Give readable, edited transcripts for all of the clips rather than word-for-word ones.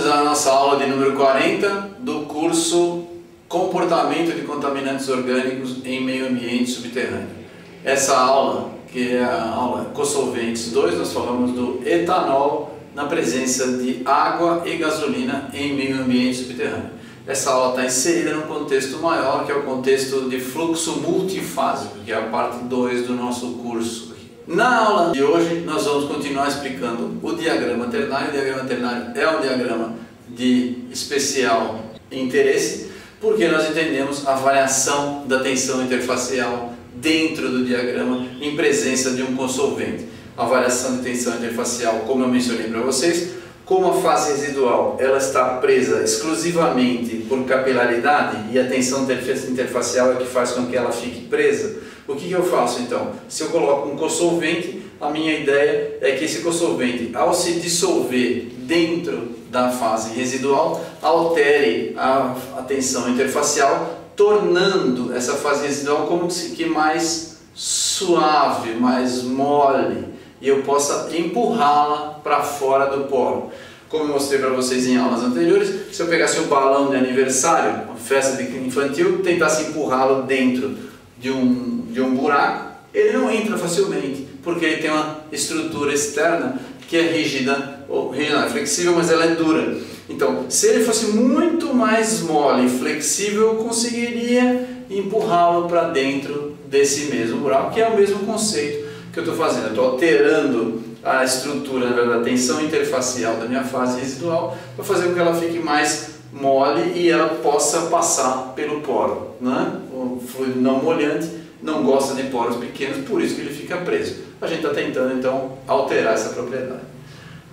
Estamos na nossa aula de número 40 do curso Comportamento de Contaminantes Orgânicos em Meio Ambiente Subterrâneo. Essa aula, que é a aula Cosolventes 2, nós falamos do etanol na presença de água e gasolina em meio ambiente subterrâneo. Essa aula está inserida num contexto maior, que é o contexto de fluxo multifásico, que é a parte 2 do nosso curso. Na aula de hoje nós vamos continuar explicando o diagrama ternário. O diagrama ternário é um diagrama de especial interesse, porque nós entendemos a variação da tensão interfacial dentro do diagrama em presença de um consolvente. A variação de tensão interfacial, como eu mencionei para vocês, como a fase residual ela está presa exclusivamente por capilaridade e a tensão interfacial é que faz com que ela fique presa, o que eu faço então? Se eu coloco um consolvente, a minha ideia é que esse consolvente, ao se dissolver dentro da fase residual, altere a tensão interfacial, tornando essa fase residual como que mais suave, mais mole, e eu possa empurrá-la para fora do poro. Como eu mostrei para vocês em aulas anteriores, se eu pegasse um balão de aniversário, uma festa infantil, tentasse empurrá-lo dentro de um buraco, ele não entra facilmente, porque ele tem uma estrutura externa que é rígida, ou rígida, é flexível, mas ela é dura. Então, se ele fosse muito mais mole e flexível, eu conseguiria empurrá-lo para dentro desse mesmo buraco, que é o mesmo conceito que eu estou fazendo. Eu estou alterando a estrutura da tensão interfacial da minha fase residual para fazer com que ela fique mais mole e ela possa passar pelo poro, né? O fluido não molhante não gosta de poros pequenos, por isso que ele fica preso. A gente está tentando então alterar essa propriedade.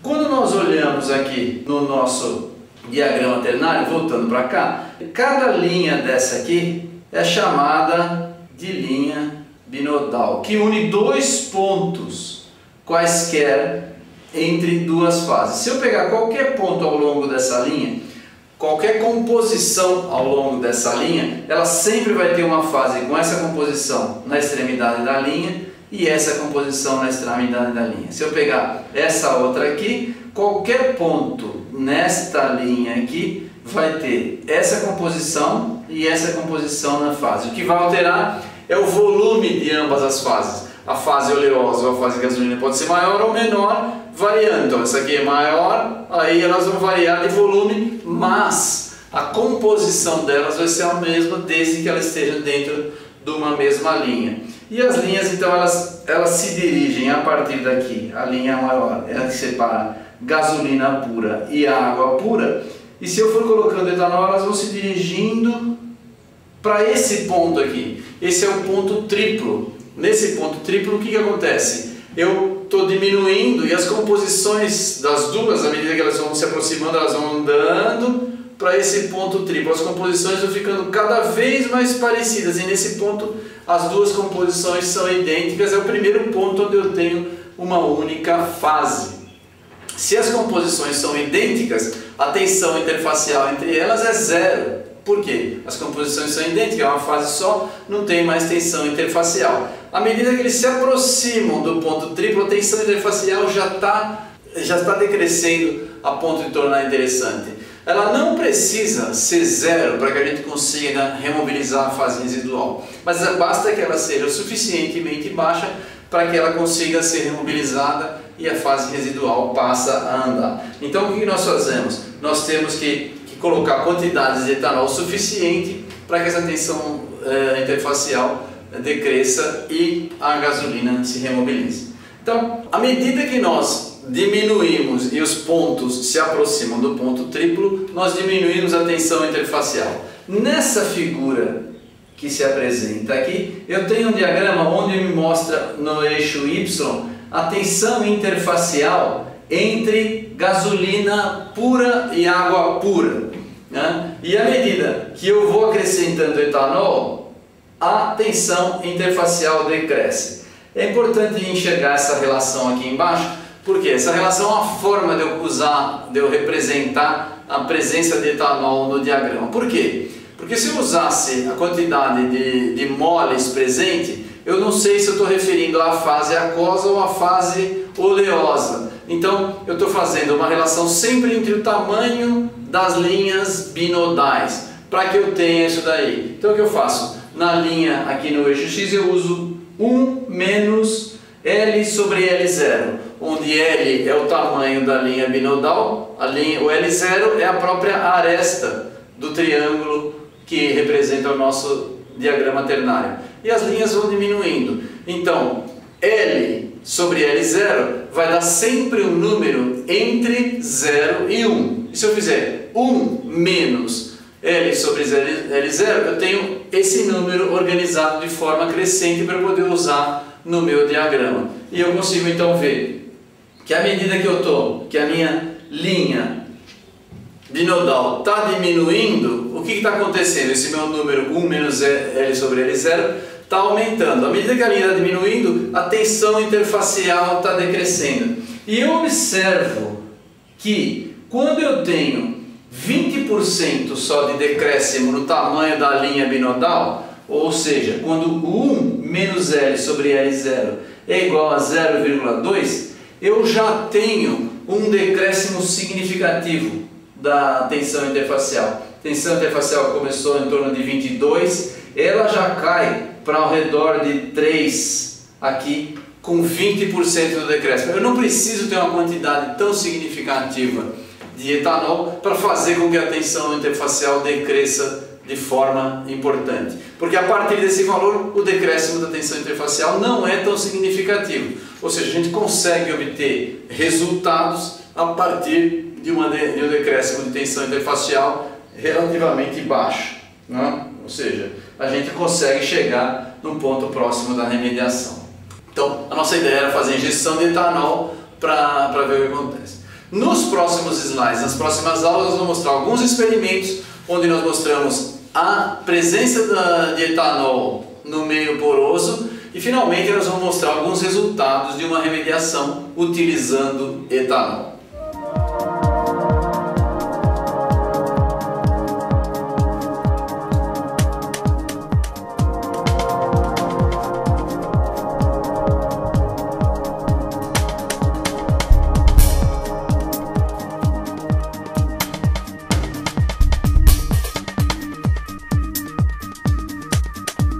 Quando nós olhamos aqui no nosso diagrama ternário, voltando para cá, cada linha dessa aqui é chamada de linha binodal, que une dois pontos quaisquer entre duas fases. Se eu pegar qualquer ponto ao longo dessa linha, qualquer composição ao longo dessa linha, ela sempre vai ter uma fase com essa composição na extremidade da linha e essa composição na extremidade da linha. Se eu pegar essa outra aqui, qualquer ponto nesta linha aqui vai ter essa composição e essa composição na fase. O que vai alterar é o volume de ambas as fases. A fase oleosa ou a fase gasolina pode ser maior ou menor, variando. Então essa aqui é maior, aí elas vão variar de volume, mas a composição delas vai ser a mesma desde que elas estejam dentro de uma mesma linha. E as linhas então elas se dirigem a partir daqui. A linha maior é a que separa gasolina pura e água pura. E se eu for colocando etanol, elas vão se dirigindo para esse ponto aqui. Esse é o ponto triplo. Nesse ponto triplo, o que acontece? Eu estou diminuindo e as composições das duas, à medida que elas vão se aproximando, elas vão andando para esse ponto triplo. As composições vão ficando cada vez mais parecidas e nesse ponto as duas composições são idênticas. É o primeiro ponto onde eu tenho uma única fase. Se as composições são idênticas, a tensão interfacial entre elas é zero. Por quê? As composições são idênticas, é uma fase só, não tem mais tensão interfacial. À medida que eles se aproximam do ponto triplo, a tensão interfacial já está decrescendo a ponto de tornar interessante. Ela não precisa ser zero para que a gente consiga remobilizar a fase residual, mas basta que ela seja suficientemente baixa para que ela consiga ser remobilizada e a fase residual passa a andar. Então o que nós fazemos? Nós temos que colocar quantidades de etanol suficiente para que essa tensão interfacial decresça e a gasolina se remobilize. Então, à medida que nós diminuímos e os pontos se aproximam do ponto triplo, nós diminuímos a tensão interfacial. Nessa figura que se apresenta aqui, eu tenho um diagrama onde me mostra no eixo Y a tensão interfacial entre gasolina pura e água pura, né? E à medida que eu vou acrescentando etanol, a tensão interfacial decresce. É importante enxergar essa relação aqui embaixo, porque essa relação é uma forma de eu representar a presença de etanol no diagrama. Por quê? Porque se eu usasse a quantidade de moles presente, eu não sei se eu estou referindo à fase aquosa ou à fase oleosa. Então eu estou fazendo uma relação sempre entre o tamanho das linhas binodais, para que eu tenha isso daí. Então o que eu faço? Na linha aqui no eixo X eu uso 1 menos L sobre L0, onde L é o tamanho da linha binodal, o L0 é a própria aresta do triângulo que representa o nosso diagrama ternário. E as linhas vão diminuindo. Então, L sobre L0 vai dar sempre um número entre 0 e 1. E se eu fizer 1 menos L sobre L0, eu tenho esse número organizado de forma crescente para poder usar no meu diagrama. E eu consigo então ver que à medida que a minha linha binodal está diminuindo, o que está acontecendo? Esse meu número 1 menos L sobre L0 está aumentando. À medida que a linha está diminuindo, a tensão interfacial está decrescendo. E eu observo que quando eu tenho 20% só de decréscimo no tamanho da linha binodal, ou seja, quando o 1 menos L sobre L0 é igual a 0,2, eu já tenho um decréscimo significativo da tensão interfacial. A tensão interfacial começou em torno de 22, ela já cai para ao redor de 3 aqui, com 20% do decréscimo. Eu não preciso ter uma quantidade tão significativa de etanol para fazer com que a tensão interfacial decresça de forma importante. Porque a partir desse valor, o decréscimo da tensão interfacial não é tão significativo. Ou seja, a gente consegue obter resultados a partir de um decréscimo de tensão interfacial relativamente baixo, né? Ou seja, a gente consegue chegar num ponto próximo da remediação. Então, a nossa ideia era fazer injeção de etanol para ver o que acontece. Nos próximos slides, nas próximas aulas, nós vamos mostrar alguns experimentos onde nós mostramos a presença de etanol no meio poroso e finalmente nós vamos mostrar alguns resultados de uma remediação utilizando etanol.